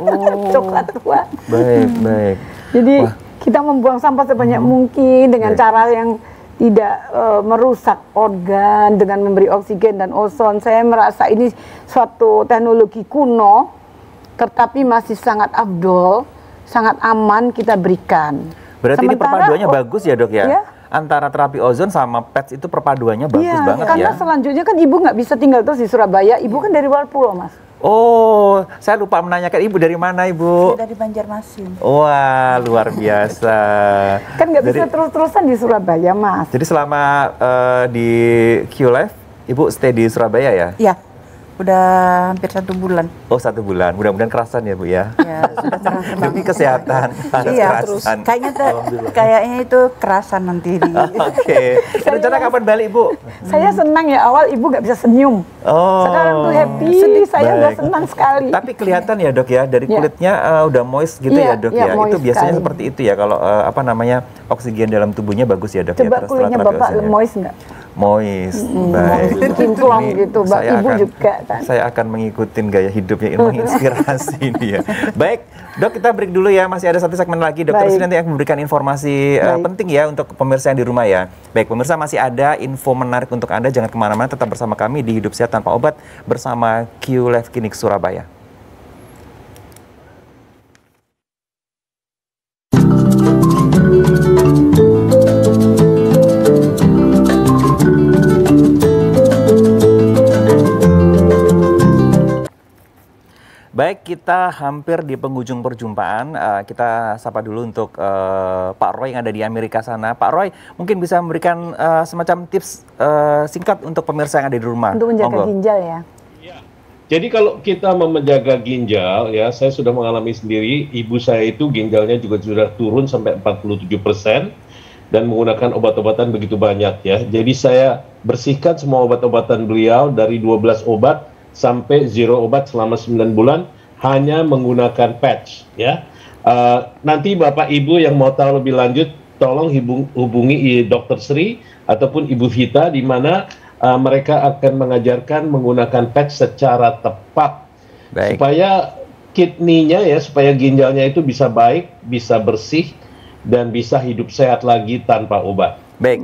coklat tua. Baik. Jadi kita membuang sampah sebanyak mungkin dengan cara yang tidak merusak organ, dengan memberi oksigen dan ozon. Saya merasa ini suatu teknologi kuno, tetapi masih sangat afdol, sangat aman kita berikan. Berarti ini perpaduannya bagus ya Dok ya? Antara terapi ozon sama PETS itu perpaduannya bagus banget ya. Karena selanjutnya kan Ibu nggak bisa tinggal terus di Surabaya. Ibu kan dari luar pulau Mas. Saya lupa menanyakan Ibu dari mana Ibu? Saya dari Banjarmasin. Wah, luar biasa. Kan nggak bisa terus-terusan di Surabaya Mas. Jadi selama di Q-Life, Ibu stay di Surabaya ya? Iya. Udah hampir 1 bulan. 1 bulan. Mudah-mudahan kerasan ya Bu ya. Ya, sudah kerasan. Demi kesehatan. Iya, terus. Kayaknya itu kerasan nanti. Oke. Rencana kapan balik Bu? Saya senang ya awal Ibu nggak bisa senyum. Sekarang tuh happy, saya udah senang sekali. Tapi kelihatan ya dok ya, dari kulitnya udah moist gitu ya dok ya. Itu biasanya sekali. Seperti itu ya, kalau oksigen dalam tubuhnya bagus ya dok. Coba kulitnya Bapak moist nggak? Moist, baik. Kinclong gitu, Ibu juga kan. Saya akan mengikuti gaya hidupnya, menginspirasi ini ya. Baik, dok kita break dulu ya, masih ada satu segmen lagi. Dokter Sri nanti akan memberikan informasi penting ya untuk pemirsa yang di rumah ya. Baik, pemirsa masih ada info menarik untuk Anda, jangan kemana-mana, tetap bersama kami di Hidup Sehat Tanpa Obat bersama Q Life Clinic Surabaya. Baik, kita hampir di penghujung perjumpaan. Kita sapa dulu untuk Pak Roy yang ada di Amerika sana. Pak Roy, mungkin bisa memberikan semacam tips singkat untuk pemirsa yang ada di rumah. Untuk menjaga ginjal ya. Jadi kalau kita menjaga ginjal, ya saya sudah mengalami sendiri, ibu saya itu ginjalnya juga sudah turun sampai 47% dan menggunakan obat-obatan begitu banyak ya. Jadi saya bersihkan semua obat-obatan beliau dari 12 obat sampai 0 obat selama 9 bulan hanya menggunakan patch ya. Nanti Bapak Ibu yang mau tahu lebih lanjut tolong hubungi Dr. Sri ataupun Ibu Vita di mana mereka akan mengajarkan menggunakan patch secara tepat. Baik. Supaya kidney-nya ya, supaya ginjalnya itu bisa baik, bisa bersih dan bisa hidup sehat lagi tanpa obat. Baik.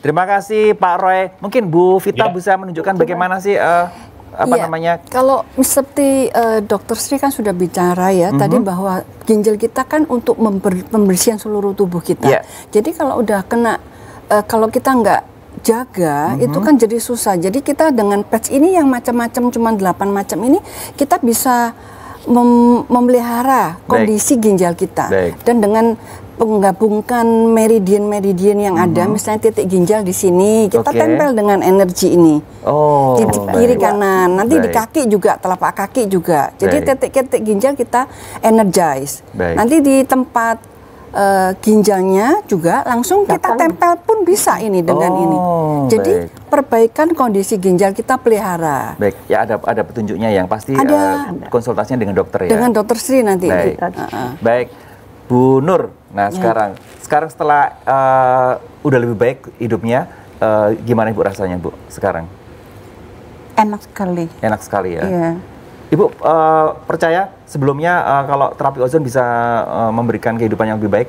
Terima kasih Pak Roy. Mungkin Bu Vita bisa menunjukkan bagaimana sih namanya? Kalau seperti Dr. Sri kan sudah bicara ya tadi bahwa ginjal kita kan untuk pembersihan seluruh tubuh kita. Jadi kalau udah kena, kalau kita nggak jaga itu kan jadi susah. Jadi kita dengan patch ini yang macam-macam cuma 8 macam ini kita bisa memelihara kondisi ginjal kita. Dan dengan menggabungkan meridian-meridian yang ada, misalnya titik ginjal di sini, kita tempel dengan energi ini. Di kiri kanan, nanti di kaki juga, telapak kaki juga. Jadi titik-titik ginjal kita energize. Nanti di tempat ginjalnya juga langsung kita tempel pun bisa ini dengan ini. Jadi perbaikan kondisi ginjal kita pelihara. Baik, ya ada petunjuknya yang pasti konsultasinya dengan dokter ya. Dengan Dokter Sri nanti. Baik, Bu Nur. Nah sekarang setelah udah lebih baik hidupnya, gimana Ibu rasanya Bu sekarang? Enak sekali. Enak sekali ya. Iya. Ibu percaya sebelumnya kalau terapi ozon bisa memberikan kehidupan yang lebih baik?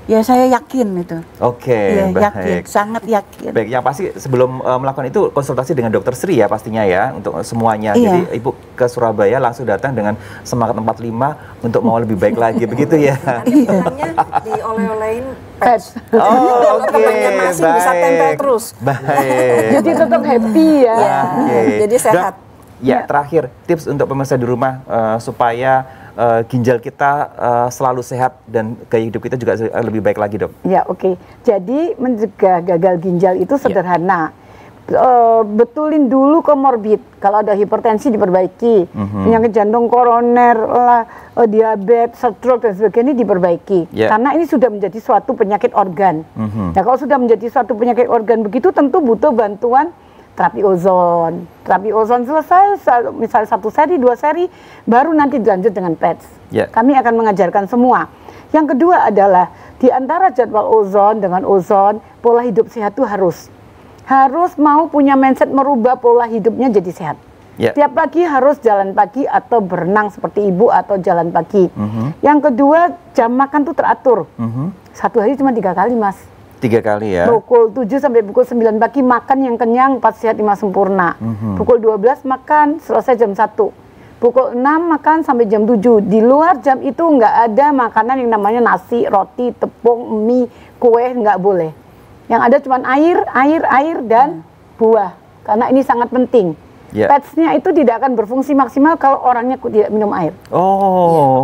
Ya saya yakin itu. Oke, baik. Yakin, sangat yakin. Baik, yang pasti sebelum melakukan itu konsultasi dengan Dokter Sri ya pastinya ya untuk semuanya. Jadi Ibu ke Surabaya langsung datang dengan semangat 45 untuk mau lebih baik lagi begitu ya. Nanti temannya dioleh-olehin patch. Oke, masih bisa tempel terus. Baik. Jadi tetap happy ya. Jadi sehat. Ya, terakhir tips untuk pemirsa di rumah supaya ginjal kita selalu sehat dan gaya hidup kita juga lebih baik lagi dok. Ya oke. Jadi mencegah gagal ginjal itu sederhana. Betulin dulu komorbid. Kalau ada hipertensi diperbaiki, penyakit jantung koroner, diabetes, stroke dan sebagainya diperbaiki. Karena ini sudah menjadi suatu penyakit organ. Nah kalau sudah menjadi suatu penyakit organ begitu tentu butuh bantuan terapi ozon. Terapi ozon selesai, misalnya 1 seri, 2 seri, baru nanti dilanjut dengan patch. Kami akan mengajarkan semua. Yang kedua adalah, di antara jadwal ozon dengan ozon, pola hidup sehat itu harus mau punya mindset merubah pola hidupnya jadi sehat. Tiap pagi harus jalan pagi atau berenang seperti ibu atau jalan pagi. Yang kedua, jam makan tuh teratur. Satu hari cuma 3 kali mas. 3 kali ya. Pukul 7 sampai pukul 9 pagi makan yang kenyang, 4 sehat 5 sempurna. Pukul 12 makan, selesai jam 1. Pukul 6 makan sampai jam 7. Di luar jam itu nggak ada makanan yang namanya nasi, roti, tepung, mie, kue, nggak boleh. Yang ada cuma air dan buah. Karena ini sangat penting. Patch-nya itu tidak akan berfungsi maksimal kalau orangnya tidak minum air.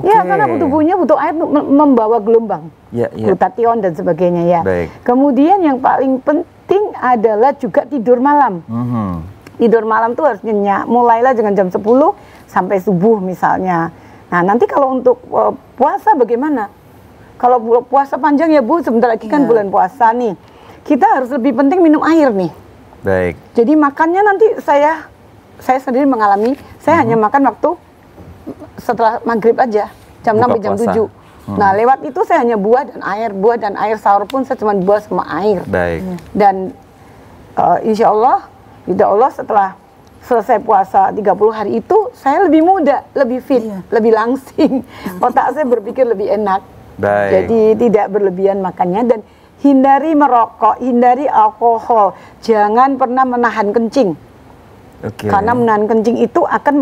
Ya, karena tubuhnya butuh air untuk membawa gelombang, glutathione dan sebagainya ya. Kemudian yang paling penting adalah juga tidur malam. Tidur malam tuh harus nyenyak. Mulailah dengan jam 10 sampai subuh misalnya. Nah nanti kalau untuk puasa bagaimana? Kalau puasa panjang ya Bu, sebentar lagi kan bulan puasa nih. Kita harus lebih penting minum air nih. Jadi makannya nanti saya saya sendiri mengalami, saya hanya makan waktu setelah maghrib aja, jam 6 sampai jam 7. Nah, lewat itu saya hanya buah dan air sahur pun saya cuma buah sama air. Baik. Dan insya Allah setelah selesai puasa 30 hari itu, saya lebih muda, lebih fit, lebih langsing. Otak saya berpikir lebih enak. Baik. Jadi tidak berlebihan makannya dan hindari merokok, hindari alkohol. Jangan pernah menahan kencing. Karena menahan kencing itu akan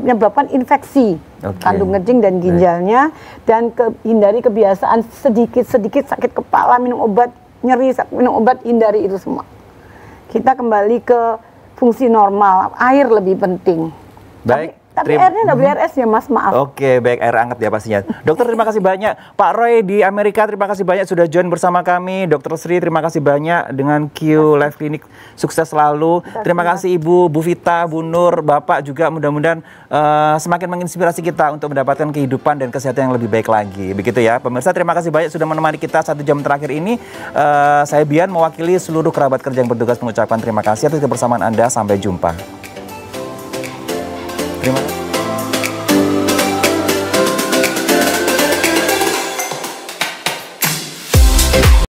menyebabkan infeksi kandung kencing dan ginjalnya. Dan hindari kebiasaan sedikit-sedikit sakit kepala, minum obat, nyeri, minum obat, hindari itu semua. Kita kembali ke fungsi normal, air lebih penting. Baik. Tapi airnya WRS ya Mas, maaf. Oke, baik, air hangat ya pastinya. Dokter, terima kasih banyak. Pak Roy di Amerika, terima kasih banyak sudah join bersama kami. Dokter Sri, terima kasih banyak dengan Q Life Clinic. Sukses selalu. Terima kasih Ibu, Bu Vita, Bu Nur, Bapak juga mudah-mudahan semakin menginspirasi kita untuk mendapatkan kehidupan dan kesehatan yang lebih baik lagi. Begitu ya, pemirsa, terima kasih banyak sudah menemani kita 1 jam terakhir ini. Saya Bian mewakili seluruh kerabat kerja yang bertugas mengucapkan terima kasih atas kebersamaan Anda. Sampai jumpa. Terima kasih.